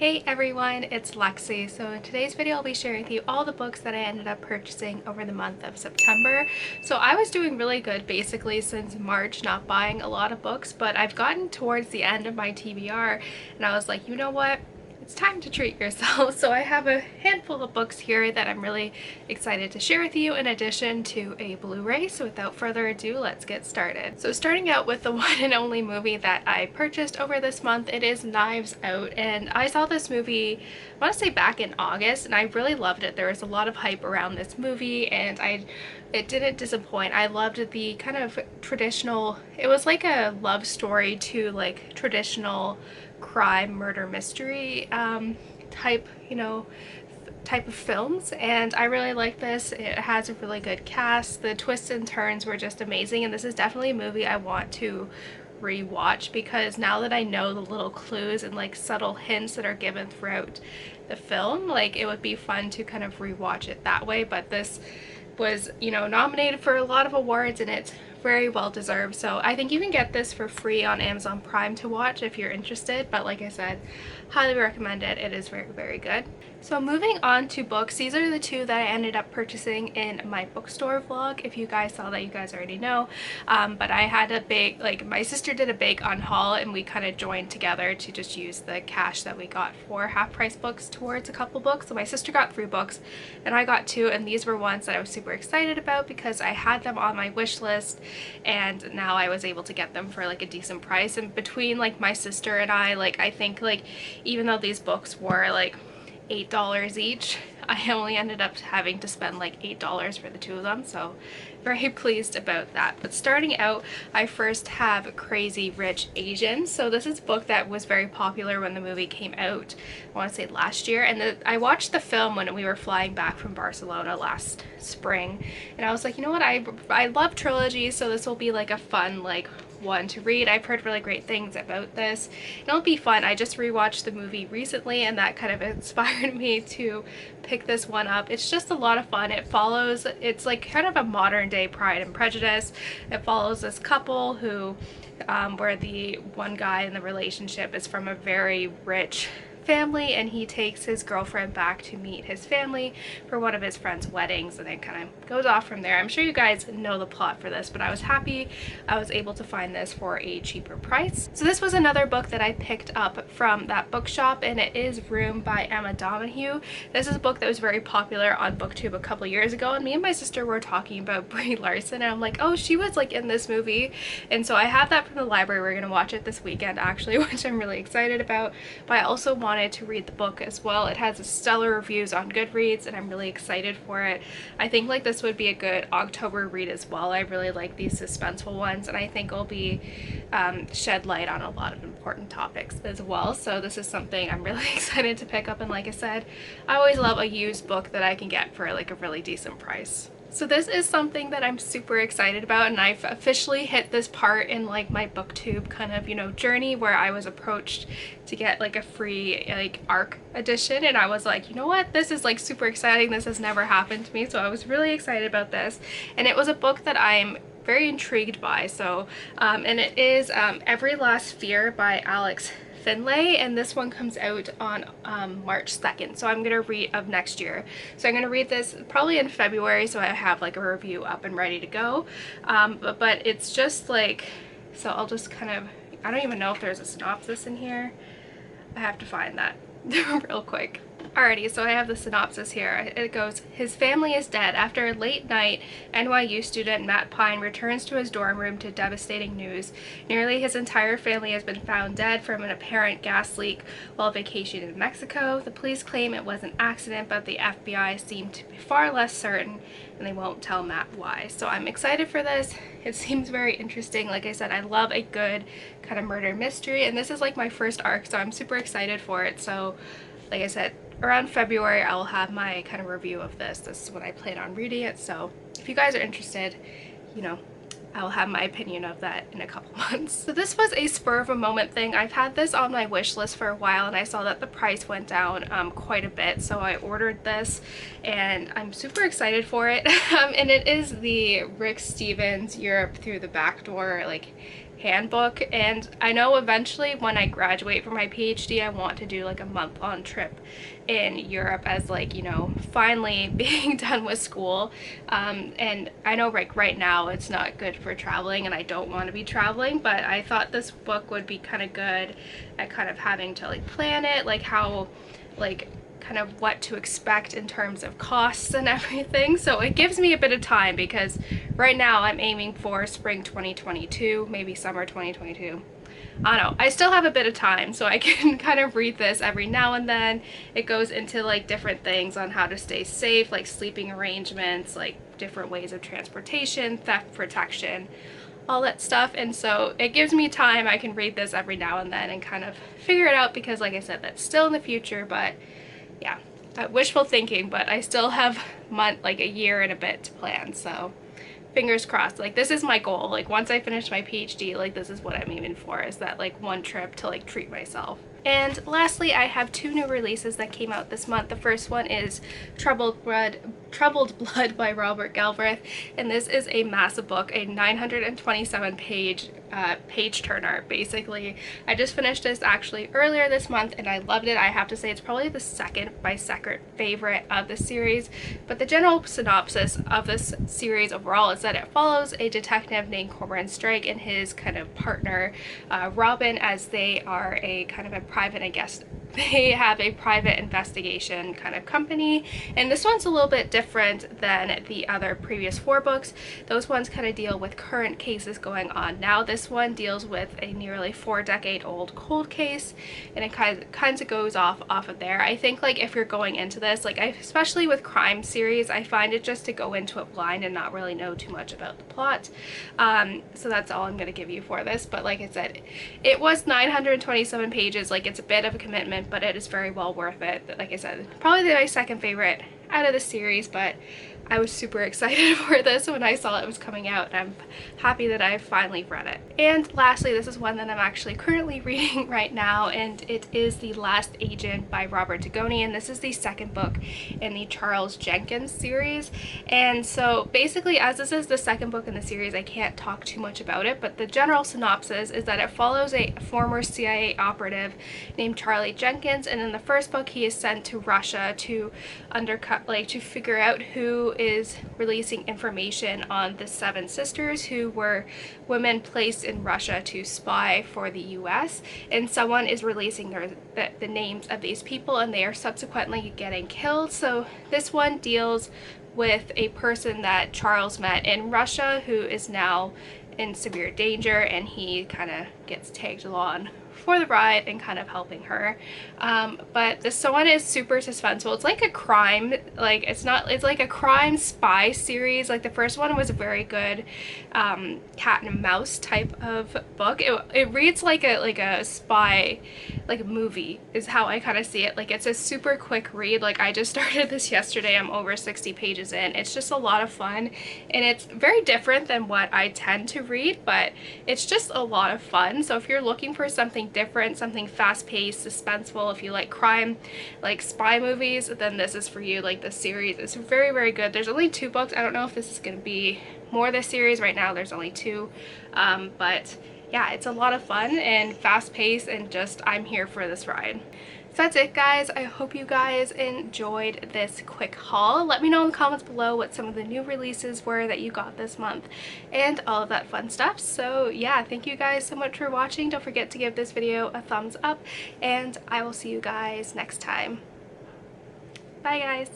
Hey everyone, it's Lexie. So in today's video I'll be sharing with you all the books that I ended up purchasing over the month of September. So I was doing really good basically since March, not buying a lot of books, but I've gotten towards the end of my TBR and I was like, you know what? It's time to treat yourself. So I have a handful of books here that I'm really excited to share with you in addition to a Blu-ray. So without further ado, let's get started. So starting out with the one and only movie that I purchased over this month, it is Knives Out. And I saw this movie, I want to say back in August, and I really loved it. There was a lot of hype around this movie and it didn't disappoint. I loved the kind of traditional, it was like a love story to like traditional crime murder mystery type of films, and I really like this. It has a really good cast. The twists and turns were just amazing, and this is definitely a movie I want to rewatch because now that I know the little clues and like subtle hints that are given throughout the film, like it would be fun to kind of rewatch it that way. But this was, nominated for a lot of awards and it's very well deserved. So I think you can get this for free on Amazon Prime to watch if you're interested, but like I said, highly recommend it. It is very, very good. So moving on to books, these are the two that I ended up purchasing in my bookstore vlog. If you guys saw that, you guys already know, but I had a big, my sister did a big unhaul and we kind of joined together to just use the cash that we got for half price books towards a couple books. So my sister got 3 books and I got 2, and these were ones that I was super excited about because I had them on my wish list and now I was able to get them for like a decent price. And between like my sister and I think even though these books were like $8 each, I only ended up having to spend like $8 for the 2 of them, so very pleased about that. But starting out, I first have Crazy Rich Asians. So this is a book that was very popular when the movie came out, I want to say last year, and I watched the film when we were flying back from Barcelona last spring, and I was like, you know what, I love trilogies, so this will be like a fun one to read. I've heard really great things about this and it'll be fun. I just rewatched the movie recently and that kind of inspired me to pick this one up. It's just a lot of fun. It's like kind of a modern day Pride and Prejudice. It follows this couple who where the one guy in the relationship is from a very rich family and he takes his girlfriend back to meet his family for one of his friend's weddings, and it kind of goes off from there. I'm sure you guys know the plot for this, but I was happy I was able to find this for a cheaper price. So this was another book that I picked up from that bookshop, and it is Room by Emma Donoghue. This is a book that was very popular on BookTube a couple years ago, and me and my sister were talking about Brie Larson, and I'm like, oh, she was like in this movie. And so I have that from the library. We're gonna watch it this weekend actually, which I'm really excited about. But I also wanted to read the book as well. It has stellar reviews on Goodreads and I'm really excited for it. I think this would be a good October read as well. I really like these suspenseful ones, and I think it'll be shed light on a lot of important topics as well. So this is something I'm really excited to pick up, and like I said, I always love a used book that I can get for like a really decent price. So this is something that I'm super excited about, and I've officially hit this part in like my BookTube kind of, journey where I was approached to get like a free ARC edition, and I was like, you know what, this is like super exciting. This has never happened to me, so I was really excited about this. And it was a book that I'm very intrigued by. So and it is Every Last Fear by Alex Finlay, and this one comes out on March 2nd, so I'm gonna read of next year. So I'm gonna read this probably in February, so I have like a review up and ready to go. But it's just like, so I'll just kind of, I don't even know if there's a synopsis in here. I have to find that real quick. Alrighty, so I have the synopsis here. It goes, his family is dead. After a late night, NYU student Matt Pine returns to his dorm room to devastating news. Nearly his entire family has been found dead from an apparent gas leak while vacationing in Mexico. The police claim it was an accident, but the FBI seem to be far less certain, and they won't tell Matt why. So I'm excited for this. It seems very interesting. Like I said, I love a good kind of murder mystery, and this is like my first ARC, so I'm super excited for it. So like I said, around February I'll have my kind of review of this. This is when I plan on reading it, so if you guys are interested, I'll have my opinion of that in a couple months. So this was a spur of a moment thing. I've had this on my wish list for a while and I saw that the price went down quite a bit, so I ordered this and I'm super excited for it. And it is the Rick Stevens Europe Through the Back Door handbook. And I know eventually when I graduate from my PhD, I want to do like a month-long trip in Europe as like, you know, finally being done with school. And I know like right now it's not good for traveling and I don't want to be traveling, but I thought this book would be kind of good at kind of having to like plan it, like how, like kind of what to expect in terms of costs and everything. So it gives me a bit of time because right now I'm aiming for spring 2022, maybe summer 2022. I don't know, I still have a bit of time, so I can kind of read this every now and then. It goes into like different things on how to stay safe, like sleeping arrangements, like different ways of transportation, theft protection, all that stuff. And so it gives me time. I can read this every now and then and kind of figure it out because like I said, that's still in the future. But yeah, wishful thinking, but I still have like a year and a bit to plan, so fingers crossed. Like this is my goal, like once I finish my PhD, like this is what I'm aiming for, is that like one trip to like treat myself. And lastly, I have 2 new releases that came out this month. The first one is Troubled Blood by Robert Galbraith, and this is a massive book, a 927 page turner basically. I just finished this actually earlier this month and I loved it. I have to say it's probably my second favorite of the series, but the general synopsis of this series overall is that it follows a detective named Cormoran Strike and his kind of partner Robin, as they are a kind of a private, I guess they have a private investigation kind of company. And this one's a little bit different than the other previous 4 books. Those ones kind of deal with current cases going on now. This one deals with a nearly 4-decade-old cold case, and it kind of goes off of there. I think like if you're going into this, like especially with crime series, I find it just to go into it blind and not really know too much about the plot. So that's all I'm going to give you for this. But like I said, it was 927 pages. Like it's a bit of a commitment, but it is very well worth it. Like I said, probably my second favorite out of the series, but I was super excited for this when I saw it was coming out, and I'm happy that I finally read it. And lastly, this is one that I'm actually currently reading right now, and it is The Last Agent by Robert Dugoni, and this is the second book in the Charles Jenkins series. And so basically, as this is the second book in the series, I can't talk too much about it, but the general synopsis is that it follows a former CIA operative named Charlie Jenkins, and in the first book he is sent to Russia to to figure out who is releasing information on the 7 sisters who were women placed in Russia to spy for the US, and someone is releasing the names of these people and they are subsequently getting killed. So this one deals with a person that Charles met in Russia who is now in severe danger, and he kind of gets tagged along for the ride and kind of helping her. But this one is super suspenseful. It's like a crime, like it's like a crime spy series. Like the first one was a very good cat and mouse type of book. It reads like a spy, like a movie is how I kind of see it. Like it's a super quick read. Like I just started this yesterday. I'm over 60 pages in. It's just a lot of fun, and it's very different than what I tend to read, but it's just a lot of fun. So if you're looking for something different, something fast-paced, suspenseful, if you like crime, like spy movies, then this is for you. Like the series is very, very good. There's only 2 books. I don't know if this is going to be more this series. Right now there's only 2, but yeah, it's a lot of fun and fast-paced, and just I'm here for this ride. So that's it, guys. I hope you guys enjoyed this quick haul. Let me know in the comments below what some of the new releases were that you got this month and all of that fun stuff. So yeah, thank you guys so much for watching. Don't forget to give this video a thumbs up, and I will see you guys next time. Bye, guys.